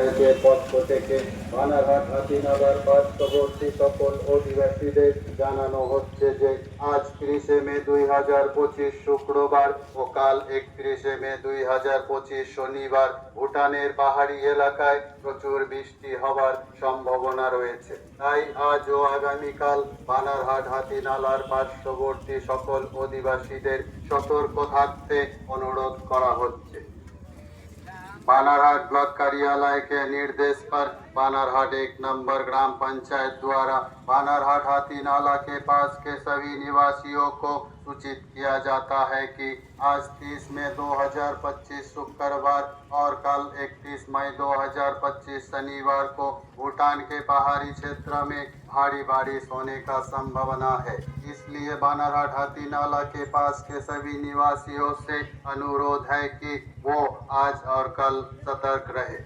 পঞ্চায়েতের পক্ষ থেকে বানারহাট হাতিনগর পার্শ্ববর্তী সকল অধিবাসীদের জানানো হচ্ছে যে আজ 30 মে 2025 শুক্রবার ও কাল 31 মে 2025 শনিবার ভুটানের পাহাড়ি এলাকায় প্রচুর বৃষ্টি হবার সম্ভাবনা রয়েছে। তাই আজ ও আগামীকাল বানারহাট হাতিনালার পার্শ্ববর্তী সকল অধিবাসীদের सतर्क থাকতে অনুরোধ করা হচ্ছে। बानारहाट ब्लॉक कार्यालय के निर्देश पर बानारहाट 1 नंबर ग्राम पंचायत द्वारा बानारहाट हाथीनाला के पास के सभी निवासियों को सूचित किया जाता है कि आज 30 मई 2025 शुक्रवार और कल 31 मई 2025 शनिवार को भूटान के पहाड़ी क्षेत्र में भारी बारिश होने का संभावना है। इसलिए बानारहाट हाथीनाला के पास के सभी निवासियों से अनुरोध है कि वो आज और कल सतर्क रहे।